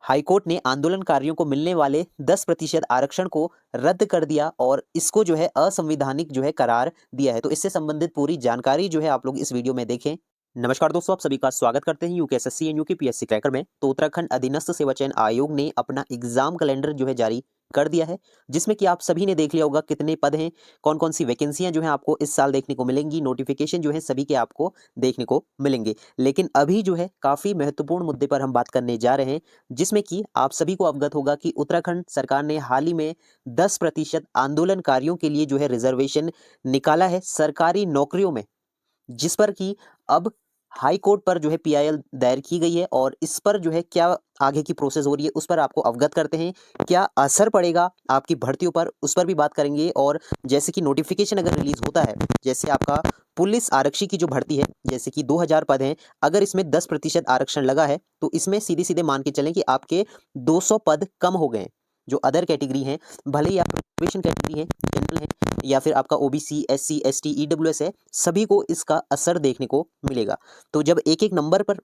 High court ने आंदोलनकारियों को मिलने वाले 10% आरक्षण को रद्द कर दिया और इसको जो है असंवैधानिक जो है करार दिया है। तो इससे संबंधित पूरी जानकारी जो है आप लोग इस वीडियो में देखें। नमस्कार दोस्तों, आप सभी का स्वागत करते हैं यूकेएसएससी एंड यूकेपीएससी क्रैकर में। तो उत्तराखंड अधीनस्थ सेवा चयन आयोग ने अपना एग्जाम कैलेंडर जो है जारी कर दिया है, जिसमें कि आप सभी ने देख लिया होगा कितने पद हैं, कौन कौन सी वैकेंसियां जो है आपको इस साल देखने को मिलेंगी। नोटिफिकेशन जो है सभी के आपको देखने को मिलेंगे। लेकिन अभी जो है काफी महत्वपूर्ण मुद्दे पर हम बात करने जा रहे हैं, जिसमें कि आप सभी को अवगत होगा कि उत्तराखंड सरकार ने हाल ही में 10% आंदोलनकारियों के लिए जो है रिजर्वेशन निकाला है सरकारी नौकरियों में, जिस पर कि अब हाई कोर्ट पर जो है पीआईएल दायर की गई है और इस पर जो है क्या आगे की प्रोसेस हो रही है उस पर आपको अवगत करते हैं। क्या असर पड़ेगा आपकी भर्तियों पर, उस पर भी बात करेंगे। और जैसे कि नोटिफिकेशन अगर रिलीज होता है, जैसे आपका पुलिस आरक्षी की जो भर्ती है, जैसे कि 2000 पद हैं, अगर इसमें 10% आरक्षण लगा है तो इसमें सीधे सीधे मान के चलें कि आपके 200 पद कम हो गए हैं। जो अदर कैटेगरी हैं, भले ही आप रिजर्वेशन कैटेगरी है, जनरल है, या फिर आपका ओबीसी, एससी, एसटी, ईडब्ल्यूएस है, सभी को इसका असर देखने को मिलेगा। तो जब एक एक नंबर पर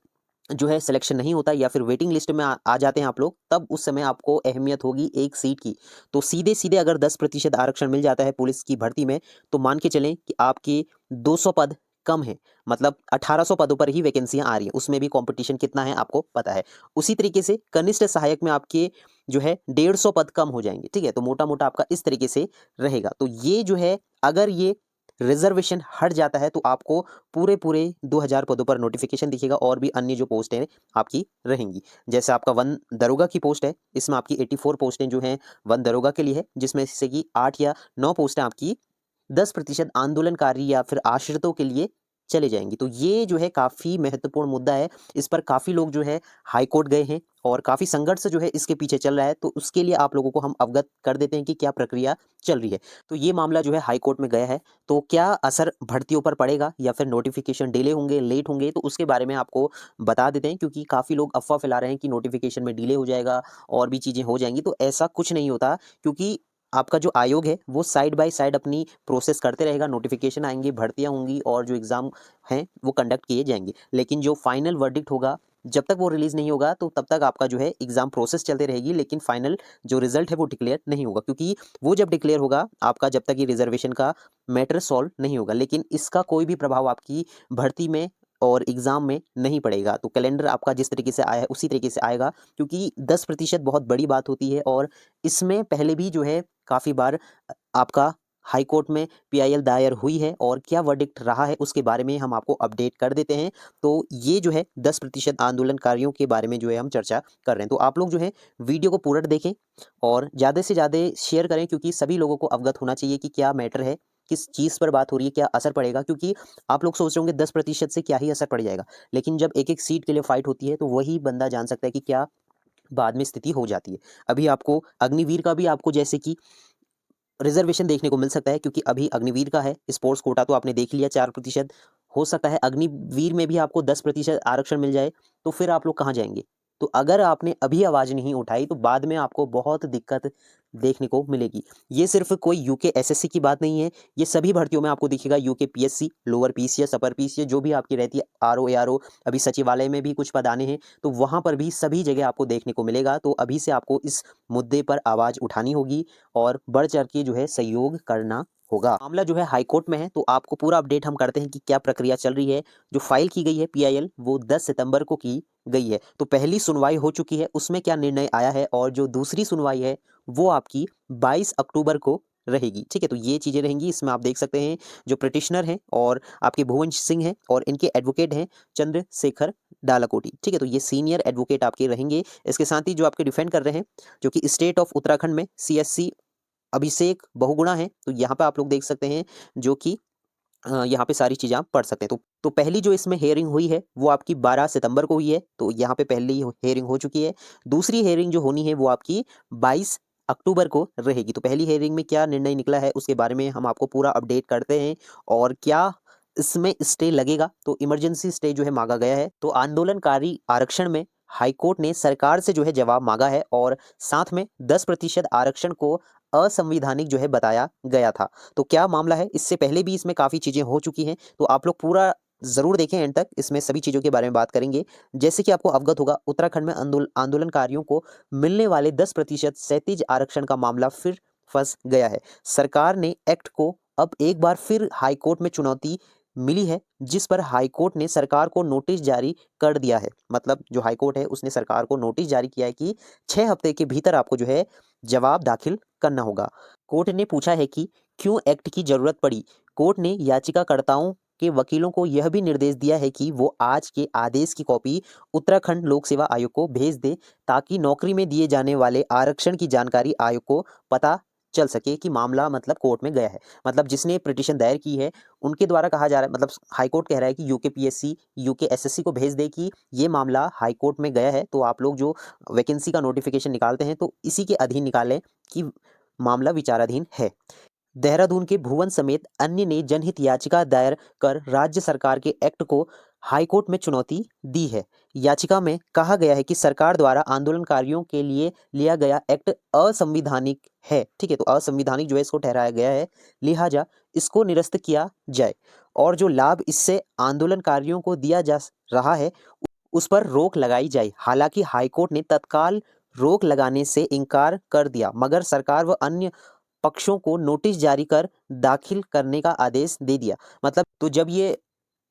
जो है सिलेक्शन नहीं होता या फिर वेटिंग लिस्ट में आ जाते हैं आप लोग, तब उस समय आपको अहमियत होगी एक सीट की। तो सीधे सीधे अगर 10% आरक्षण मिल जाता है पुलिस की भर्ती में, तो मान के चलें कि आपके 200 पद कम है, मतलब 1800 पदों पर ही वैकेंसियां आ रही हैं। उसमें भी कंपटीशन कितना है आपको पता है। उसी तरीके से कनिष्ठ सहायक में आपके जो है 150 पद कम हो जाएंगे। ठीक है, तो मोटा मोटा आपका इस तरीके से रहेगा। तो ये जो है अगर ये रिजर्वेशन हट जाता है तो आपको पूरे पूरे 2000 पदों पर नोटिफिकेशन दिखेगा और भी अन्य जो पोस्ट हैं आपकी रहेंगी। जैसे आपका वन दरोगा की पोस्ट है, इसमें आपकी 84 पोस्टें जो हैं वन दरोगा के लिए है, जिसमें से कि 8 या 9 पोस्टें आपकी 10% आंदोलनकारी या फिर आश्रितों के लिए चले जाएंगी। तो ये जो है काफ़ी महत्वपूर्ण मुद्दा है। इस पर काफ़ी लोग जो है हाई कोर्ट गए हैं और काफ़ी संघर्ष जो है इसके पीछे चल रहा है। तो उसके लिए आप लोगों को हम अवगत कर देते हैं कि क्या प्रक्रिया चल रही है। तो ये मामला जो है हाई कोर्ट में गया है। तो क्या असर भर्तियों पर पड़ेगा या फिर नोटिफिकेशन डिले होंगे, लेट होंगे, तो उसके बारे में आपको बता देते हैं, क्योंकि काफ़ी लोग अफवाह फैला रहे हैं कि नोटिफिकेशन में डिले हो जाएगा और भी चीज़ें हो जाएंगी। तो ऐसा कुछ नहीं होता, क्योंकि आपका जो आयोग है वो साइड बाय साइड अपनी प्रोसेस करते रहेगा। नोटिफिकेशन आएंगे, भर्तियां होंगी और जो एग्ज़ाम हैं वो कंडक्ट किए जाएंगे। लेकिन जो फाइनल वर्डिक्ट होगा, जब तक वो रिलीज़ नहीं होगा तो तब तक आपका जो है एग्ज़ाम प्रोसेस चलते रहेगी। लेकिन फाइनल जो रिजल्ट है वो डिक्लेयर नहीं होगा, क्योंकि वो जब डिक्लेयर होगा आपका, जब तक ये रिजर्वेशन का मैटर सॉल्व नहीं होगा। लेकिन इसका कोई भी प्रभाव आपकी भर्ती में और एग्ज़ाम में नहीं पड़ेगा। तो कैलेंडर आपका जिस तरीके से आया है उसी तरीके से आएगा, क्योंकि 10% बहुत बड़ी बात होती है। और इसमें पहले भी जो है काफ़ी बार आपका हाई कोर्ट में पीआईएल दायर हुई है और क्या वर्डिक्ट रहा है उसके बारे में हम आपको अपडेट कर देते हैं। तो ये जो है 10% आंदोलनकारियों के बारे में जो है हम चर्चा कर रहे हैं। तो आप लोग जो है वीडियो को पूरा देखें और ज़्यादा से ज़्यादा शेयर करें, क्योंकि सभी लोगों को अवगत होना चाहिए कि क्या मैटर है, किस चीज़ पर बात हो रही है, क्या असर पड़ेगा। क्योंकि आप लोग सोच रहे होंगे 10% से क्या ही असर पड़ जाएगा, लेकिन जब एक एक सीट के लिए फाइट होती है तो वही बंदा जान सकता है कि क्या बाद में स्थिति हो जाती है। अभी आपको अग्निवीर का भी आपको जैसे कि रिजर्वेशन देखने को मिल सकता है, क्योंकि अभी अग्निवीर का है। स्पोर्ट्स कोटा तो आपने देख लिया 4%, हो सकता है अग्निवीर में भी आपको 10% आरक्षण मिल जाए। तो फिर आप लोग कहाँ जाएंगे? तो अगर आपने अभी आवाज़ नहीं उठाई तो बाद में आपको बहुत दिक्कत देखने को मिलेगी। ये सिर्फ कोई यूके एसएससी की बात नहीं है, ये सभी भर्तियों में आपको दिखेगा। UK PSC, lower PCS, upper PCS जो भी आपकी रहती है, आरओ एआरओ, अभी सचिवालय में भी कुछ पद आने हैं, तो वहाँ पर भी सभी जगह आपको देखने को मिलेगा। तो अभी से आपको इस मुद्दे पर आवाज़ उठानी होगी और बढ़ चढ़ के जो है सहयोग करना होगा। मामला जो है हाई कोर्ट में है, तो आपको पूरा अपडेट हम करते हैं कि क्या प्रक्रिया चल रही है। जो फाइल की गई है पीआईएल वो 10 सितंबर को की गई है। तो पहली सुनवाई हो चुकी है, उसमें क्या निर्णय आया है, और जो दूसरी सुनवाई है वो आपकी 22 अक्टूबर को रहेगी। ठीक है, तो ये चीज़ें रहेंगी। इसमें आप देख सकते हैं जो पिटिशनर हैं और आपके भुवन सिंह हैं और इनके एडवोकेट हैं चंद्रशेखर डालाकोटी। ठीक है, तो ये सीनियर एडवोकेट आपके रहेंगे। इसके साथ ही जो आपके डिफेंड कर रहे हैं, जो कि स्टेट ऑफ उत्तराखंड में सीएससी अभिषेक बहुगुणा है, तो यहाँ पे आप लोग देख सकते हैं, जो कि यहाँ पे सारी चीज़ें आप पढ़ सकते हैं। तो पहली जो इसमें हेयरिंग हुई है वो आपकी 12 सितंबर को हुई है, तो यहाँ पे पहली हेयरिंग हो चुकी है। दूसरी हेयरिंग जो होनी है वो आपकी 22 अक्टूबर को रहेगी। तो पहली हेयरिंग में क्या निर्णय निकला है उसके बारे में हम आपको पूरा अपडेट करते हैं। और क्या इसमें स्टे लगेगा, तो इमरजेंसी स्टे जो है मांगा गया है। तो आंदोलनकारी आरक्षण में हाईकोर्ट ने सरकार से जो है जवाब मांगा है और साथ में 10% आरक्षण को असंवैधानिक जो है बताया गया था। तो क्या मामला है, इससे पहले भी इसमें काफ़ी चीज़ें हो चुकी हैं, तो आप लोग पूरा ज़रूर देखें एंड तक, इसमें सभी चीज़ों के बारे में बात करेंगे। जैसे कि आपको अवगत होगा, उत्तराखंड में आंदोलनकारियों को मिलने वाले 10% क्षैतिज आरक्षण का मामला फिर फंस गया है। सरकार ने एक्ट को अब एक बार फिर हाईकोर्ट में चुनौती मिली है, जिस पर हाईकोर्ट ने सरकार को नोटिस जारी कर दिया है। मतलब जो हाईकोर्ट है उसने सरकार को नोटिस जारी किया है कि 6 हफ्ते के भीतर आपको जो है जवाब दाखिल करना होगा। कोर्ट ने पूछा है कि क्यों एक्ट की जरूरत पड़ी। कोर्ट ने याचिकाकर्ताओं के वकीलों को यह भी निर्देश दिया है कि वो आज के आदेश की कॉपी उत्तराखंड लोक सेवा आयोग को भेज दे, ताकि नौकरी में दिए जाने वाले आरक्षण की जानकारी आयोग को पता चल सके कि मामला मतलब कोर्ट में गया है। मतलब जिसने पिटीशन दायर की है उनके द्वारा कहा जा रहा है, मतलब हाईकोर्ट कह रहा है कि यूकेपीएससी यूकेएसएससी को भेज दे कि ये मामला हाईकोर्ट में गया है, तो आप लोग जो वैकेंसी का नोटिफिकेशन निकालते हैं तो इसी के अधीन निकालें कि मामला विचाराधीन है। देहरादून के भुवन समेत अन्य ने जनहित याचिका दायर कर राज्य सरकार के एक्ट को हाईकोर्ट में चुनौती दी है। याचिका में कहा गया है कि सरकार द्वारा आंदोलनकारियों के लिए लिया गया एक्ट असंवैधानिक है। ठीक है, तो असंवैधानिक जो है इसको ठहराया गया है, लिहाजा इसको निरस्त किया जाए और जो लाभ इससे आंदोलनकारियों को दिया जा रहा है उस पर रोक लगाई जाए। हालांकि हाईकोर्ट ने तत्काल रोक लगाने से इनकार कर दिया, मगर सरकार व अन्य पक्षों को नोटिस जारी कर दाखिल करने का आदेश दे दिया। मतलब तो जब ये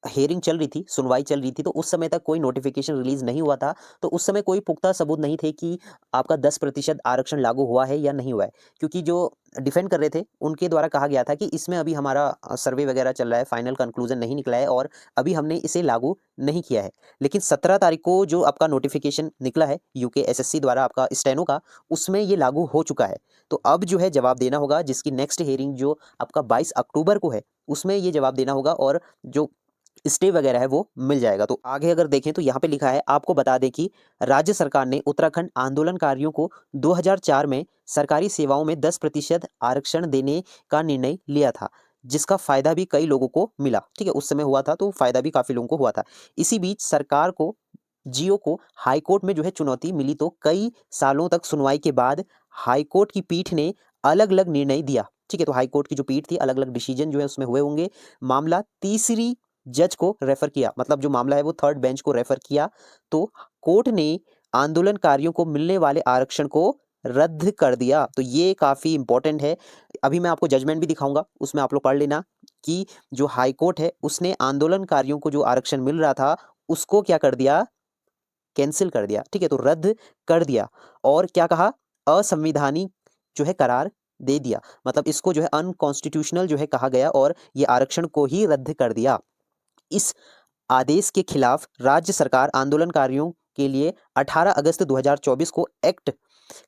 हियरिंग चल रही थी, सुनवाई चल रही थी, तो उस समय तक कोई नोटिफिकेशन रिलीज नहीं हुआ था, तो उस समय कोई पुख्ता सबूत नहीं थे कि आपका 10% आरक्षण लागू हुआ है या नहीं हुआ है, क्योंकि जो डिफेंड कर रहे थे उनके द्वारा कहा गया था कि इसमें अभी हमारा सर्वे वगैरह चल रहा है, फाइनल कंक्लूजन नहीं निकला है और अभी हमने इसे लागू नहीं किया है। लेकिन 17 तारीख को जो आपका नोटिफिकेशन निकला है यूकेएसएससी द्वारा आपका स्टेनो का, उसमें ये लागू हो चुका है। तो अब जो है जवाब देना होगा, जिसकी नेक्स्ट हियरिंग जो आपका 22 अक्टूबर को है, उसमें ये जवाब देना होगा और जो स्टे वगैरह है वो मिल जाएगा। तो आगे अगर देखें तो यहाँ पे लिखा है, आपको बता दें कि राज्य सरकार ने उत्तराखंड आंदोलनकारियों को 2004 में सरकारी सेवाओं में 10% आरक्षण देने का निर्णय लिया था, जिसका फायदा भी कई लोगों को मिला। ठीक है, उस समय हुआ था तो फायदा भी काफी लोगों को हुआ था। इसी बीच सरकार को जियो को हाईकोर्ट में जो है चुनौती मिली, तो कई सालों तक सुनवाई के बाद हाईकोर्ट की पीठ ने अलग अलग निर्णय दिया। ठीक है, तो हाईकोर्ट की जो पीठ थी, अलग अलग डिसीजन जो है उसमें हुए होंगे। मामला तीसरी जज को रेफर किया, मतलब जो मामला है वो थर्ड बेंच को रेफर किया, तो कोर्ट ने आंदोलनकारियों को मिलने वाले आरक्षण को रद्द कर दिया। तो ये काफी इंपॉर्टेंट है। अभी मैं आपको जजमेंट भी दिखाऊंगा, उसमें आप लोग पढ़ लेना कि जो हाईकोर्ट है उसने आंदोलनकारियों को जो आरक्षण मिल रहा था उसको क्या कर दिया, कैंसिल कर दिया। ठीक है, तो रद्द कर दिया और क्या कहा, असंवैधानिक जो है करार दे दिया। मतलब इसको जो है अनकॉन्स्टिट्यूशनल जो है कहा गया और ये आरक्षण को ही रद्द कर दिया। इस आदेश के खिलाफ राज्य सरकार आंदोलनकारियों के लिए 18 अगस्त 2024 को एक्ट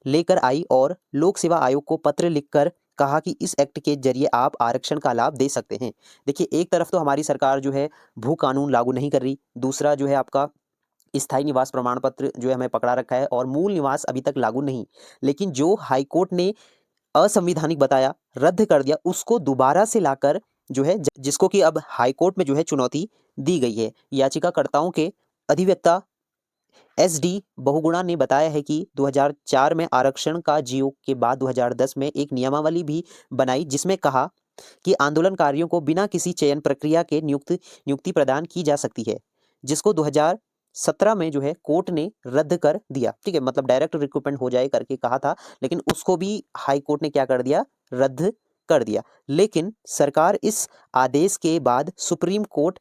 लेकर आई और लोक सेवा आयोग को पत्र लिखकर कहा कि इस एक्ट के जरिए आप आरक्षण का लाभ दे सकते हैं। देखिए, एक तरफ तो हमारी सरकार जो है भू कानून लागू नहीं कर रही, दूसरा जो है आपका स्थायी निवास प्रमाण पत्र जो है हमें पकड़ा रखा है और मूल निवास अभी तक लागू नहीं। लेकिन जो हाईकोर्ट ने असंवैधानिक बताया, रद्द कर दिया, उसको दोबारा से लाकर जो है जिसको कि अब हाईकोर्ट में जो है चुनौती दी गई है। याचिकाकर्ताओं के अधिवक्ता एसडी बहुगुणा ने बताया है कि 2004 में आरक्षण का जियो के बाद 2010 में एक नियमावली भी बनाई, जिसमें कहा कि आंदोलनकारियों को बिना किसी चयन प्रक्रिया के नियुक्ति प्रदान की जा सकती है, जिसको 2017 में जो है कोर्ट ने रद्द कर दिया। ठीक है, मतलब डायरेक्ट रिक्रूटमेंट हो जाए करके कहा था, लेकिन उसको भी हाई कोर्ट ने क्या कर दिया, रद्द कर दिया। लेकिन सरकार इस आदेश के बाद सुप्रीम कोर्ट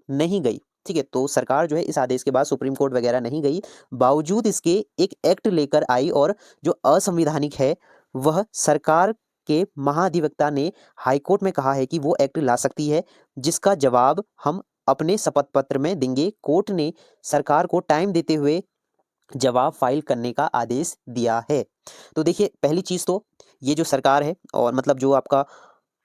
नहीं गई। ठीक है, तो सरकार जो है इस आदेश के बाद सुप्रीम कोर्ट वगैरह नहीं गई, बावजूद इसके एक एक्ट लेकर आई और जो असंवैधानिक है वह सरकार के महाधिवक्ता ने हाईकोर्ट में कहा है कि वो एक्ट ला सकती है, जिसका जवाब हम अपने शपथ पत्र में देंगे। कोर्ट ने सरकार को टाइम देते हुए जवाब फाइल करने का आदेश दिया है। तो देखिए, पहली चीज तो ये जो सरकार है और मतलब जो आपका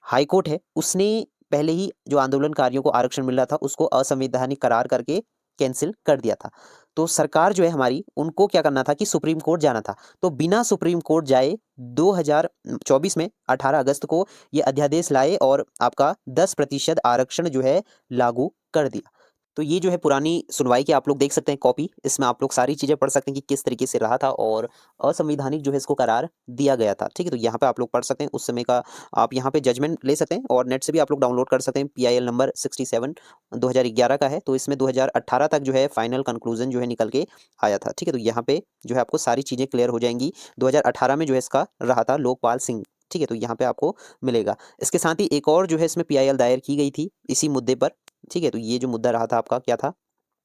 हाई कोर्ट है, उसने पहले ही जो आंदोलनकारियों को आरक्षण मिल रहा था उसको असंवैधानिक करार करके कैंसिल कर दिया था। तो सरकार जो है हमारी, उनको क्या करना था कि सुप्रीम कोर्ट जाना था, तो बिना सुप्रीम कोर्ट जाए 2024 में 18 अगस्त को ये अध्यादेश लाए और आपका 10% आरक्षण जो है लागू कर दिया। तो ये जो है पुरानी सुनवाई की आप लोग देख सकते हैं कॉपी, इसमें आप लोग सारी चीज़ें पढ़ सकते हैं कि किस तरीके से रहा था और असंवैधानिक जो है इसको करार दिया गया था। ठीक है? तो यहाँ पे आप लोग पढ़ सकते हैं उस समय का, आप यहाँ पे जजमेंट ले सकते हैं और नेट से भी आप लोग डाउनलोड कर सकते हैं। पीआईएल नंबर 67 2011 का है, तो इसमें 2018 तक जो है फाइनल कंक्लूजन जो है निकल के आया था। ठीक है? तो यहाँ पे जो है आपको सारी चीज़ें क्लियर हो जाएँगी। 2018 में जो है इसका रहा था लोकपाल सिंह। ठीक है? तो यहाँ पे आपको मिलेगा। इसके साथ ही एक और जो है इसमें पीआईएल दायर की गई थी इसी मुद्दे पर। ठीक है? तो ये जो मुद्दा रहा था आपका क्या था?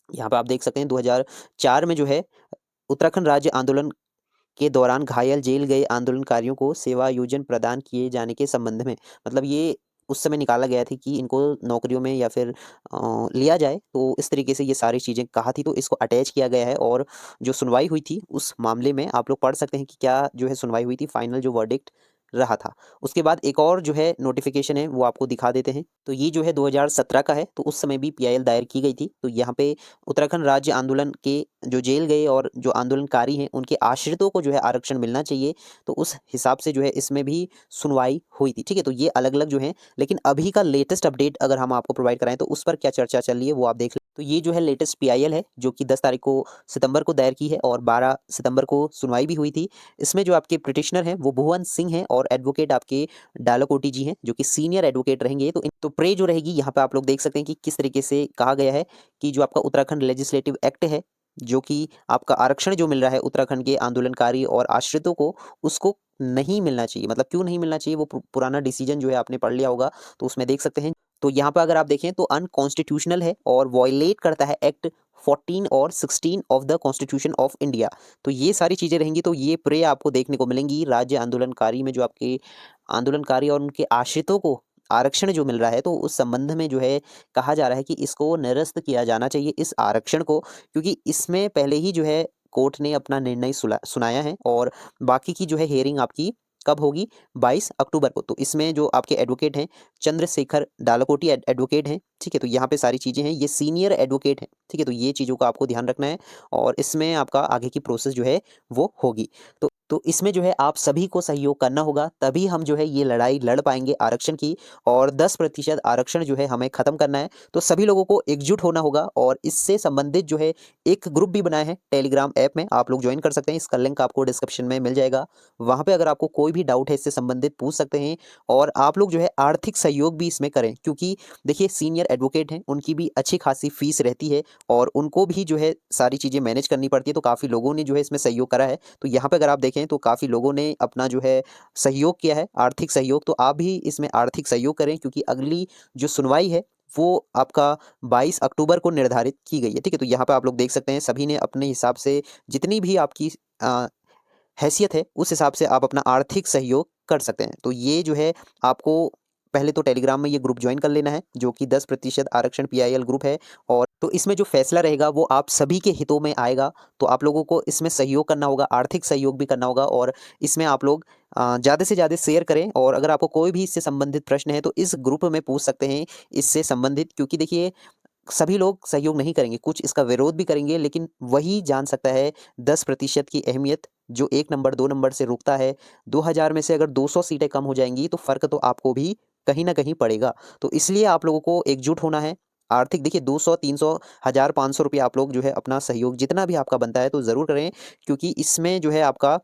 यहाँ पे आप देख सकते हैं 2004 में जो है उत्तराखंड राज्य आंदोलन के दौरान घायल जेल गए आंदोलनकारियों को सेवायोजन प्रदान किए जाने के संबंध में, मतलब ये उस समय निकाला गया था कि इनको नौकरियों में या फिर लिया जाए, तो इस तरीके से ये सारी चीज़ें कहा थी, तो इसको अटैच किया गया है। और जो सुनवाई हुई थी उस मामले में आप लोग पढ़ सकते हैं कि क्या जो है सुनवाई हुई थी, फाइनल जो वर्डिक्ट रहा था। उसके बाद एक और जो है नोटिफिकेशन है वो आपको दिखा देते हैं। तो ये जो है 2017 का है, तो उस समय भी पीआईएल दायर की गई थी। तो यहाँ पे उत्तराखंड राज्य आंदोलन के जो जेल गए और जो आंदोलनकारी हैं उनके आश्रितों को जो है आरक्षण मिलना चाहिए, तो उस हिसाब से जो है इसमें भी सुनवाई हुई थी। ठीक है? तो ये अलग-अलग जो हैं, लेकिन अभी का लेटेस्ट अपडेट अगर हम आपको प्रोवाइड कराएँ तो उस पर क्या चर्चा चल रही है वो आप देख लें। तो ये जो है लेटेस्ट पीआईएल है जो कि 10 तारीख को सितंबर को दायर की है और 12 सितंबर को सुनवाई भी हुई थी। इसमें जो आपके पिटिशनर हैं वो भुवन सिंह हैं और एडवोकेट आपके डालकोटी जी हैं जो कि सीनियर एडवोकेट रहेंगे। तो प्रे जो रहेगी यहाँ पे आप लोग देख सकते हैं कि किस तरीके से कहा गया है कि जो आपका उत्तराखंड लेजिस्लेटिव एक्ट है, जो कि आपका आरक्षण जो मिल रहा है उत्तराखंड के आंदोलनकारी और आश्रितों को, उसको नहीं मिलना चाहिए। मतलब क्यों नहीं मिलना चाहिए, वो पुराना डिसीजन जो है आपने पढ़ लिया होगा, तो उसमें देख सकते हैं। तो यहाँ पे अगर आप देखें तो अनकॉन्स्टिट्यूशनल है और वॉयलेट करता है एक्ट 14 और 16 of the constitution of India. तो ये सारी चीज़ें रहेंगी, तो ये प्रे आपको देखने को मिलेंगी राज्य आंदोलनकारी में, जो आपके आंदोलनकारी और उनके आश्रितों को आरक्षण जो मिल रहा है, तो उस संबंध में जो है कहा जा रहा है कि इसको निरस्त किया जाना चाहिए इस आरक्षण को, क्योंकि इसमें पहले ही जो है कोर्ट ने अपना निर्णय सुनाया है और बाकी की जो है हियरिंग आपकी कब होगी, 22 अक्टूबर को। तो इसमें जो आपके एडवोकेट हैं चंद्रशेखर डालकोटी एडवोकेट हैं। ठीक है? तो यहाँ पे सारी चीज़ें हैं, ये सीनियर एडवोकेट हैं। ठीक है? तो ये चीज़ों का आपको ध्यान रखना है और इसमें आपका आगे की प्रोसेस जो है वो होगी। तो इसमें जो है आप सभी को सहयोग करना होगा, तभी हम जो है ये लड़ाई लड़ पाएँगे आरक्षण की, और 10% आरक्षण जो है हमें ख़त्म करना है। तो सभी लोगों को एकजुट होना होगा और इससे संबंधित जो है एक ग्रुप भी बनाया है टेलीग्राम ऐप में, आप लोग जॉइन कर सकते हैं। इसका लिंक आपको डिस्क्रिप्शन में मिल जाएगा। वहाँ पे अगर आपको कोई भी डाउट है इससे संबंधित पूछ सकते हैं और आप लोग जो है आर्थिक सहयोग भी इसमें करें, क्योंकि देखिए सीनियर एडवोकेट हैं, उनकी भी अच्छी खासी फीस रहती है और उनको भी जो है सारी चीज़ें मैनेज करनी पड़ती है। तो काफ़ी लोगों ने जो है इसमें सहयोग करा है। तो यहाँ पे अगर आप देखें तो काफ़ी लोगों ने अपना जो है सहयोग किया है, आर्थिक सहयोग। तो आप भी इसमें आर्थिक सहयोग करें, क्योंकि अगली जो सुनवाई है वो आपका 22 अक्टूबर को निर्धारित की गई है। ठीक है? तो यहाँ पे आप लोग देख सकते हैं सभी ने अपने हिसाब से जितनी भी आपकी अ, हैसियत है उस हिसाब से आप अपना आर्थिक सहयोग कर सकते हैं। तो ये जो है आपको पहले तो टेलीग्राम में ये ग्रुप ज्वाइन कर लेना है जो कि 10% आरक्षण पीआईएल ग्रुप है, और तो इसमें जो फैसला रहेगा वो आप सभी के हितों में आएगा। तो आप लोगों को इसमें सहयोग करना होगा, आर्थिक सहयोग भी करना होगा, और इसमें आप लोग ज़्यादा से ज़्यादा शेयर करें। और अगर आपको कोई भी इससे संबंधित प्रश्न है तो इस ग्रुप में पूछ सकते हैं इससे संबंधित, क्योंकि देखिए सभी लोग सहयोग नहीं करेंगे, कुछ इसका विरोध भी करेंगे, लेकिन वही जान सकता है 10% की अहमियत, जो 1 नंबर 2 नंबर से रुकता है। 2000 में से अगर 200 सीटें कम हो जाएँगी तो फ़र्क तो आपको भी कहीं न कहीं पड़ेगा। तो इसलिए आप लोगों को एकजुट होना है। आर्थिक देखिए 200, 300, 1000, ₹500 आप लोग जो है अपना सहयोग जितना भी आपका बनता है तो ज़रूर करें, क्योंकि इसमें जो है आपका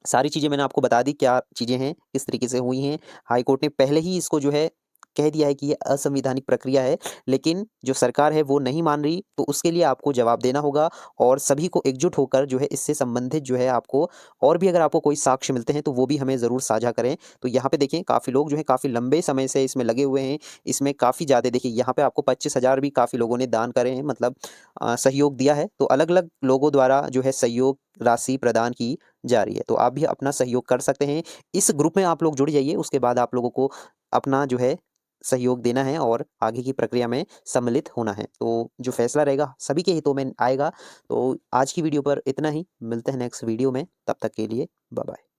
सारी चीज़ें मैंने आपको बता दी, क्या चीज़ें हैं, किस तरीके से हुई हैं। हाई कोर्ट ने पहले ही इसको जो है कह दिया है कि ये असंवैधानिक प्रक्रिया है, लेकिन जो सरकार है वो नहीं मान रही, तो उसके लिए आपको जवाब देना होगा और सभी को एकजुट होकर जो है इससे संबंधित जो है आपको, और भी अगर आपको कोई साक्ष्य मिलते हैं तो वो भी हमें ज़रूर साझा करें। तो यहाँ पे देखें काफ़ी लोग जो है काफ़ी लंबे समय से इसमें लगे हुए हैं, इसमें काफ़ी ज़्यादा देखिए यहाँ पे आपको 25,000 भी काफ़ी लोगों ने दान करे हैं, मतलब सहयोग दिया है। तो अलग-अलग लोगों द्वारा जो है सहयोग राशि प्रदान की जा रही है। तो आप भी अपना सहयोग कर सकते हैं। इस ग्रुप में आप लोग जुड़ जाइए, उसके बाद आप लोगों को अपना जो है सहयोग देना है और आगे की प्रक्रिया में सम्मिलित होना है। तो जो फैसला रहेगा सभी के हितों में आएगा। तो आज की वीडियो पर इतना ही, मिलते हैं नेक्स्ट वीडियो में, तब तक के लिए बाय बाय।